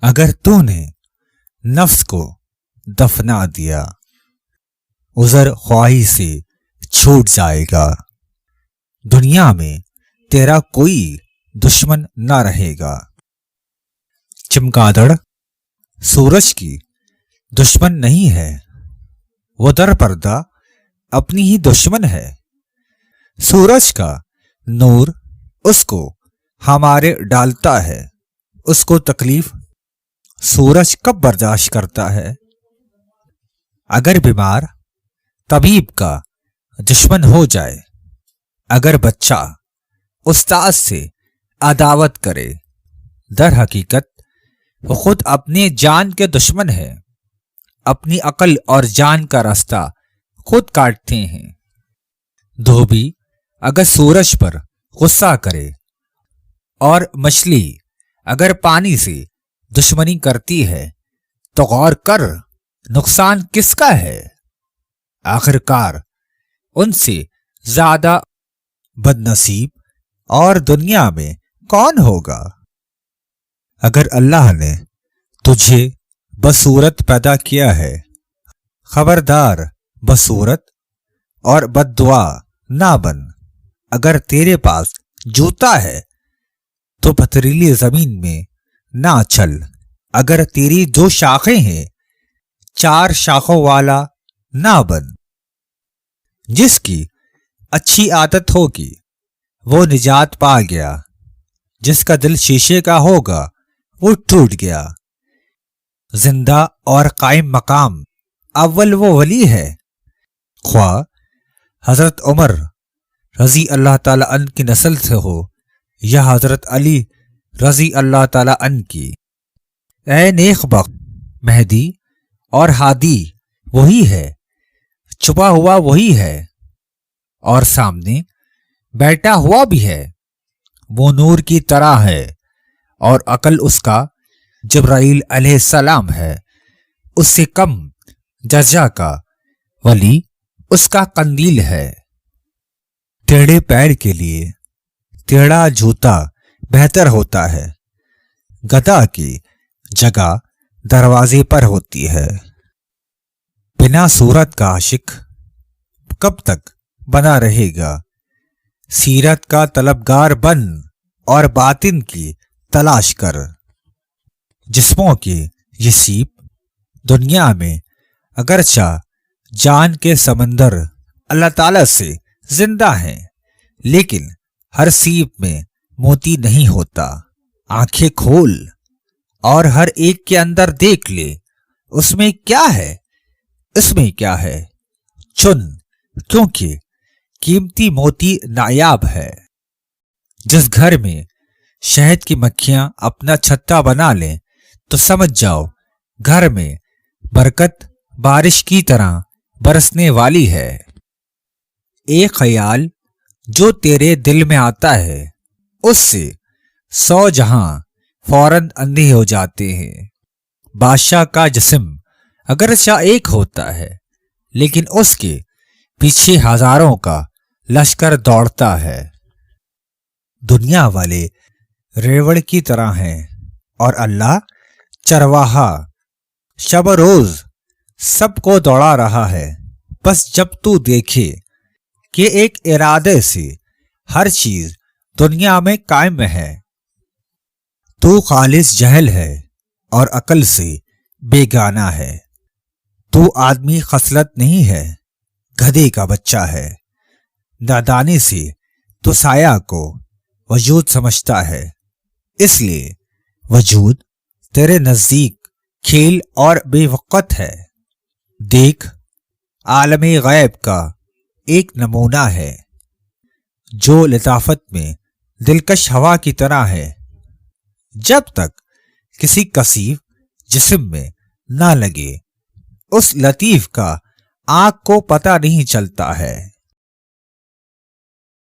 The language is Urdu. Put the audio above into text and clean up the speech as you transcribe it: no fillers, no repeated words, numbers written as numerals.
اگر تو نے نفس کو دفنا دیا عذر خواہی سے چھوٹ جائے گا. دنیا میں تیرا کوئی دشمن نہ رہے گا. چمگادڑ سورج کی دشمن نہیں ہے، وہ در پردہ اپنی ہی دشمن ہے. سورج کا نور اس کو ہمارے ڈالتا ہے، اس کو تکلیف سورج کب برداشت کرتا ہے؟ اگر بیمار طبیب کا دشمن ہو جائے، اگر بچہ استاد سے عداوت کرے، در حقیقت وہ خود اپنے جان کے دشمن ہے. اپنی عقل اور جان کا راستہ خود کاٹتے ہیں. دھوبی اگر سورج پر غصہ کرے اور مچھلی اگر پانی سے دشمنی کرتی ہے تو غور کر نقصان کس کا ہے؟ آخرکار ان سے زیادہ بد نصیب اور دنیا میں کون ہوگا؟ اگر اللہ نے تجھے بصورت پیدا کیا ہے، خبردار بصورت اور بد دعا نہ بن. اگر تیرے پاس جوتا ہے تو پتھریلی زمین میں نہ چل. اگر تیری 2 شاخیں ہیں 4 شاخوں والا نہ بن. جس کی اچھی عادت ہوگی وہ نجات پا گیا، جس کا دل شیشے کا ہوگا وہ ٹوٹ گیا. زندہ اور قائم مقام اول وہ ولی ہے، خواہ حضرت عمر رضی اللہ تعالی عنہ کی نسل سے ہو یا حضرت علی رضی اللہ تعالی عنہ کی. اے نیک بخت، مہدی اور ہادی وہی ہے، چھپا ہوا وہی ہے اور سامنے بیٹھا ہوا بھی ہے. وہ نور کی طرح ہے اور عقل اس کا جبرائیل علیہ السلام ہے. اس سے کم درجہ کا ولی اس کا قندیل ہے. ٹیڑھے پیر کے لیے ٹیڑھا جوتا بہتر ہوتا ہے. گدھا کی جگہ دروازے پر ہوتی ہے. بنا صورت کا عاشق کب تک بنا رہے گا؟ سیرت کا طلبگار بن اور باطن کی تلاش کر. جسموں کے یہ سیپ دنیا میں اگرچہ جان کے سمندر اللہ تعالی سے زندہ ہیں، لیکن ہر سیپ میں موتی نہیں ہوتا. آنکھیں کھول اور ہر ایک کے اندر دیکھ لے، اس میں کیا ہے، اس میں کیا ہے. چن، کیونکہ قیمتی موتی نایاب ہے. جس گھر میں شہد کی مکھیاں اپنا چھتا بنا لیں تو سمجھ جاؤ گھر میں برکت بارش کی طرح برسنے والی ہے. ایک خیال جو تیرے دل میں آتا ہے اس سے 100 جہاں فوراً اندھے ہو جاتے ہیں. بادشاہ کا جسم اگرچہ ایک ہوتا ہے لیکن اس کے پیچھے ہزاروں کا لشکر دوڑتا ہے. دنیا والے ریوڑ کی طرح ہیں اور اللہ چرواہا شب روز سب کو دوڑا رہا ہے. بس جب تو دیکھے کہ ایک ارادے سے ہر چیز دنیا میں قائم ہے، تو خالص جہل ہے اور عقل سے بیگانہ ہے. تو آدمی خصلت نہیں ہے، گدھے کا بچہ ہے. نادانی سے تو سایہ کو وجود سمجھتا ہے، اس لیے وجود تیرے نزدیک کھیل اور بے وقت ہے. دیکھ، عالم غیب کا ایک نمونہ ہے جو لطافت میں دلکش ہوا کی طرح ہے. جب تک کسی کثیف جسم میں نہ لگے اس لطیف کا آنکھ کو پتہ نہیں چلتا ہے.